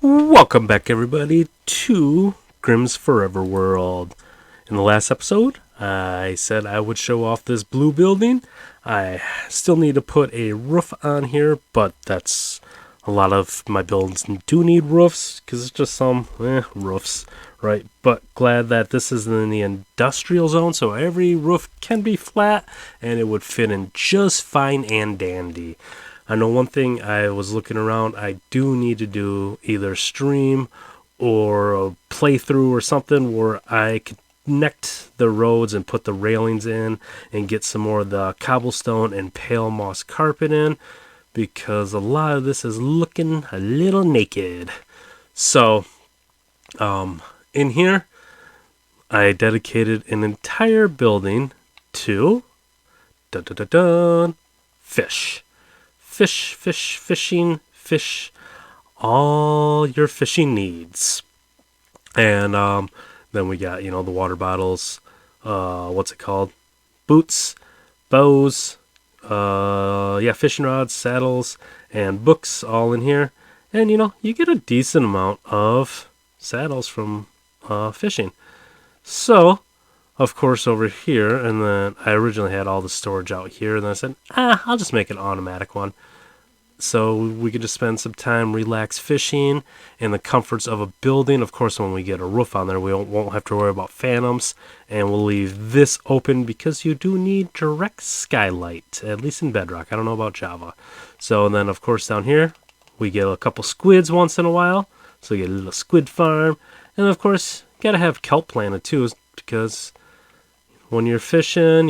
Welcome back, everybody, to Grimm's Forever World. In the last episode, I said I would show off this blue building. I still need to put a roof on here, but that's a lot of my builds do need roofs, because it's just some roofs, right? But glad that this is in the industrial zone, so every roof can be flat, and it would fit in just fine and dandy. I know one thing, I was looking around, I do need to do either stream or a playthrough or something where I connect the roads and put the railings in and get some more of the cobblestone and pale moss carpet in, because a lot of this is looking a little naked. So, in here, I dedicated an entire building to fish. Fish, all your fishing needs. And then we got, the water bottles, what's it called? Boots, bows, fishing rods, saddles, and books all in here. And, you get a decent amount of saddles from fishing. So, of course, over here, and then I originally had all the storage out here, and then I said, I'll just make an automatic one. So we could just spend some time, relax fishing, in the comforts of a building. Of course, when we get a roof on there, we won't have to worry about phantoms, and we'll leave this open because you do need direct skylight, at least in Bedrock. I don't know about Java. So then, of course, down here, we get a couple squids once in a while, so you get a little squid farm, and of course, you gotta have kelp planted too, because when you're fishing,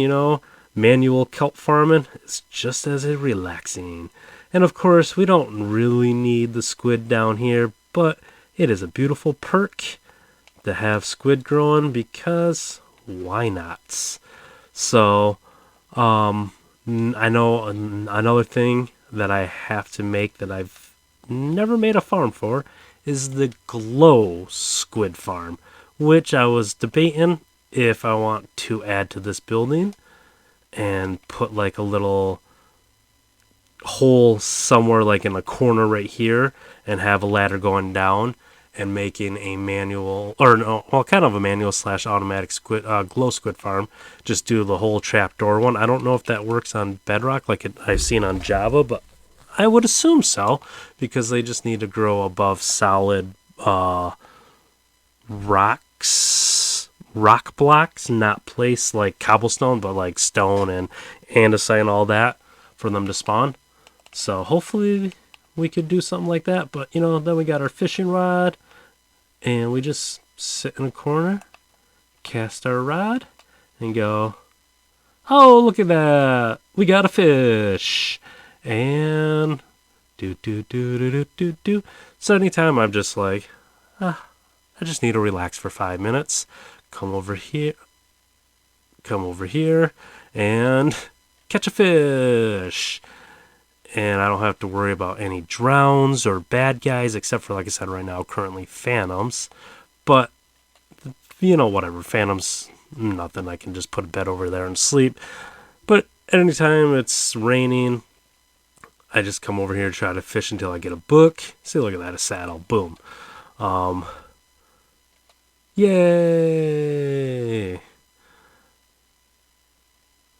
manual kelp farming is just as relaxing. And of course, we don't really need the squid down here, but it is a beautiful perk to have squid growing, because why not? So, I know another thing that I have to make that I've never made a farm for is the glow squid farm, which I was debating if I want to add to this building and put like a little hole somewhere like in the corner right here and have a ladder going down and making a manual, or no, well, kind of a manual / automatic squid glow squid farm. Just do the whole trapdoor one. I don't know if that works on Bedrock like I've seen on Java, but I would assume so, because they just need to grow above solid rock blocks, not placed like cobblestone, but like stone and andesite and all that for them to spawn. So hopefully we could do something like that. But, then we got our fishing rod, and we just sit in a corner, cast our rod, and go, oh, look at that. We got a fish. And do. So anytime I'm just like, I just need to relax for 5 minutes. Come over here, and catch a fish. And I don't have to worry about any drowns or bad guys, except for, like I said, right now, currently phantoms. But, whatever. Phantoms, nothing. I can just put a bed over there and sleep. But at any time it's raining, I just come over here and try to fish until I get a book. See, look at that, a saddle. Boom. Yay!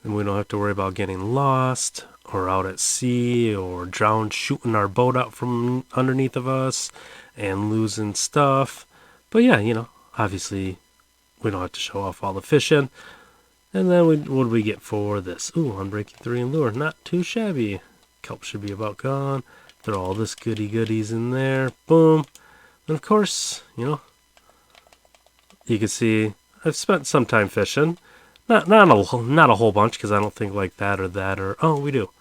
And we don't have to worry about getting lost or out at sea or drowned shooting our boat out from underneath of us and losing stuff. But yeah, obviously we don't have to show off all the fishing. And then what do we get for this? Ooh, Unbreaking 3 and Lure. Not too shabby. Kelp should be about gone. Throw all this goodies in there. Boom. And of course, you can see I've spent some time fishing. Not a whole bunch, because I don't think like that or oh, we do.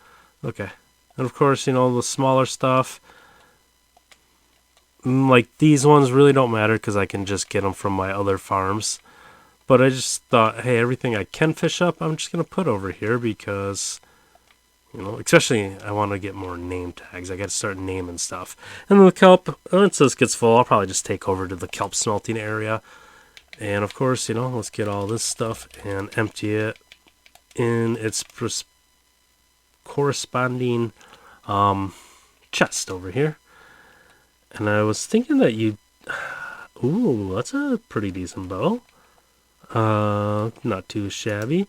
Okay. And of course, the smaller stuff, like these ones really don't matter because I can just get them from my other farms. But I just thought, hey, everything I can fish up, I'm just going to put over here because, especially I want to get more name tags. I got to start naming stuff. And the kelp, once this gets full, I'll probably just take over to the kelp smelting area. And of course, let's get all this stuff and empty it in its corresponding chest over here. And I was thinking that you... Ooh, that's a pretty decent bow. Not too shabby.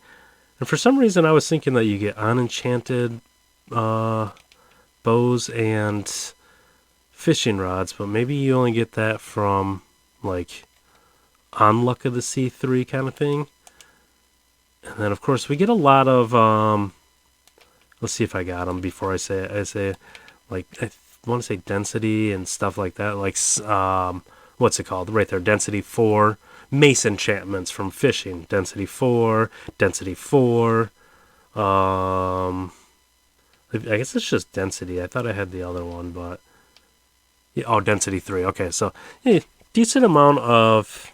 And for some reason, I was thinking that you get unenchanted bows and fishing rods, but maybe you only get that from, like, on Luck of the Sea 3 kind of thing. And then, of course, we get a lot of... let's see if I got them before I say it. I say, like, I want to say density and stuff like that. Like, what's it called? Right there, density 4. Mace enchantments from fishing. Density 4. Density 4. I guess it's just density. I thought I had the other one, but... Yeah, oh, density 3. Okay, so, yeah, decent amount of,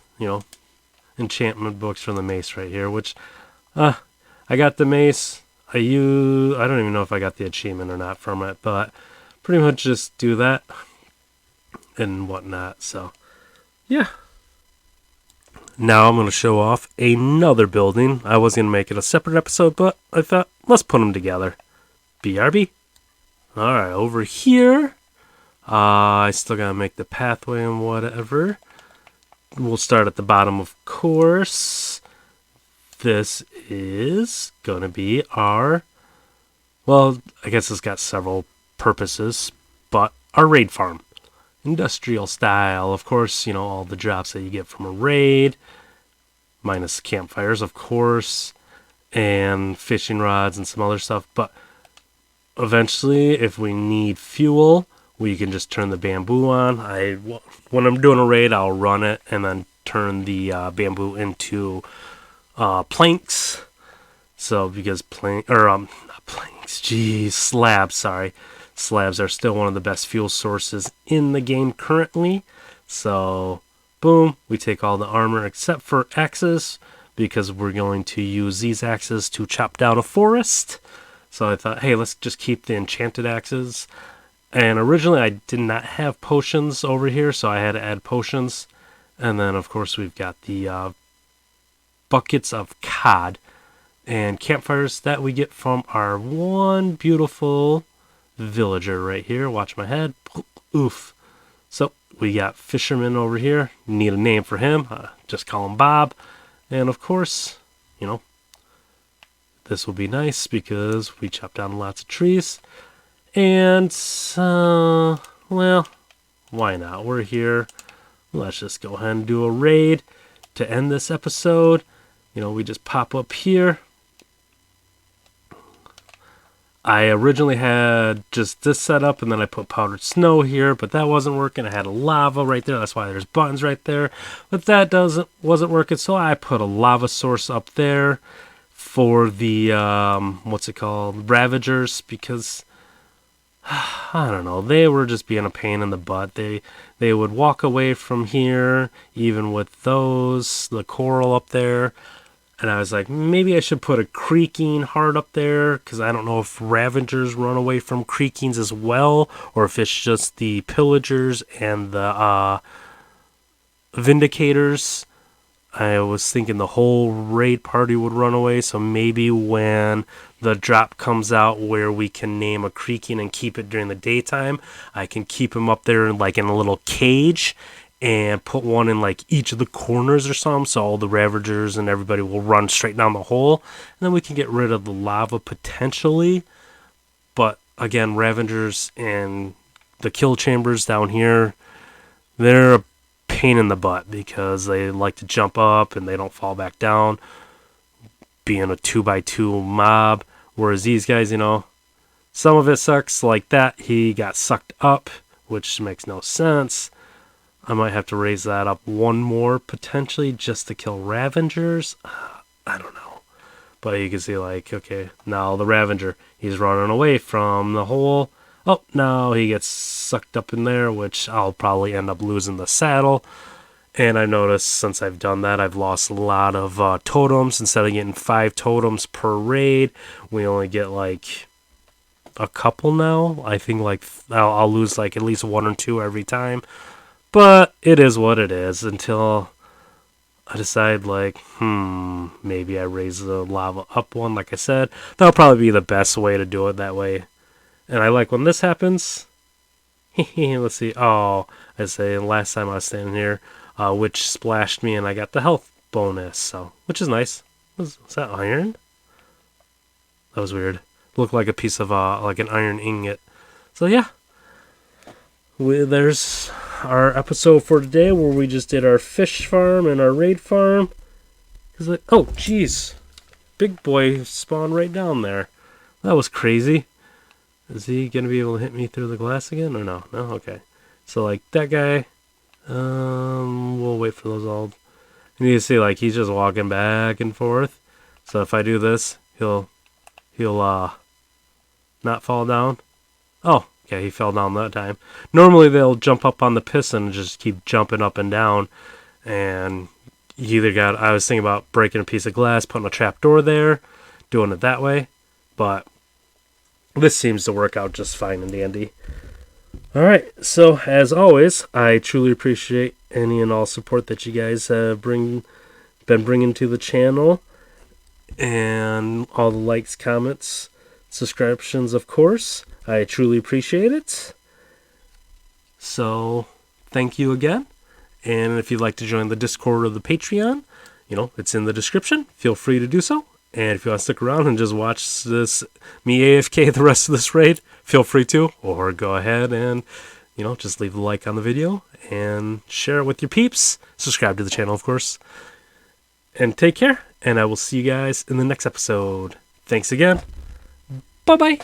enchantment books from the mace right here, which, I got the mace. I don't even know if I got the achievement or not from it, but pretty much just do that and whatnot. So, yeah. Now I'm going to show off another building. I was going to make it a separate episode, but I thought, let's put them together. BRB. Alright, over here, I still got to make the pathway and whatever. We'll start at the bottom, of course. This is going to be our... Well, I guess it's got several purposes, but our raid farm. Industrial style, of course, all the drops that you get from a raid, minus campfires, of course, and fishing rods and some other stuff. But eventually, if we need fuel, we can just turn the bamboo on. When I'm doing a raid, I'll run it and then turn the bamboo into planks. So because not planks, slabs, sorry. Slabs are still one of the best fuel sources in the game currently. So, boom, we take all the armor except for axes, because we're going to use these axes to chop down a forest. So I thought, hey, let's just keep the enchanted axes. And originally I did not have potions over here, so I had to add potions. And then, of course, we've got the buckets of cod and campfires that we get from our one beautiful villager right here. Watch my head. Oof. So we got fisherman over here. Need a name for him. Just call him Bob. And of course, this will be nice because we chop down lots of trees. And, well, why not? We're here. Let's just go ahead and do a raid to end this episode. We just pop up here. I originally had just this set up, and then I put powdered snow here, but that wasn't working. I had a lava right there. That's why there's buttons right there. But that wasn't working, so I put a lava source up there for the, Ravagers, because... I don't know. They were just being a pain in the butt. They would walk away from here, even with the coral up there. And I was like, maybe I should put a creaking heart up there, because I don't know if Ravagers run away from creakings as well, or if it's just the Pillagers and the Vindicators. I was thinking the whole raid party would run away, so maybe when the drop comes out where we can name a creaking and keep it during the daytime, I can keep him up there in a little cage and put one in each of the corners or something, so all the Ravagers and everybody will run straight down the hole, and then we can get rid of the lava potentially. But again, Ravagers and the kill chambers down here, they're a pain in the butt because they like to jump up and they don't fall back down, being a 2x2 mob. Whereas these guys, some of it sucks like that. He got sucked up, which makes no sense. I might have to raise that up one more potentially just to kill Ravagers. I don't know. But you can see okay, now the Ravager, he's running away from the hole. Oh, now he gets sucked up in there, which I'll probably end up losing the saddle. And I noticed since I've done that, I've lost a lot of totems. Instead of getting 5 totems per raid, we only get a couple now. I think I'll lose at least 1 or 2 every time. But it is what it is until I decide maybe I raise the lava up one. Like I said, that'll probably be the best way to do it that way. And I like when this happens, Let's see. Oh, I say last time I was standing here, which splashed me and I got the health bonus. So, which is nice. Was that iron? That was weird. Looked like a piece of like an iron ingot. So yeah, there's our episode for today where we just did our fish farm and our raid farm. Cause like, oh jeez, big boy spawned right down there. That was crazy. Is he gonna be able to hit me through the glass again or no? No, okay. So like that guy, we'll wait for those all. And you can see like he's just walking back and forth. So if I do this, he'll not fall down. Oh, okay, he fell down that time. Normally they'll jump up on the piston and just keep jumping up and down. And you either got, I was thinking about breaking a piece of glass, putting a trap door there, doing it that way. But this seems to work out just fine and dandy. Alright, so as always, I truly appreciate any and all support that you guys have been bringing to the channel. And all the likes, comments, subscriptions, of course. I truly appreciate it. So, thank you again. And if you'd like to join the Discord or the Patreon, it's in the description. Feel free to do so. And if you want to stick around and just watch this, me AFK the rest of this raid, feel free to. Or go ahead and, just leave a like on the video and share it with your peeps. Subscribe to the channel, of course. And take care. And I will see you guys in the next episode. Thanks again. Bye-bye.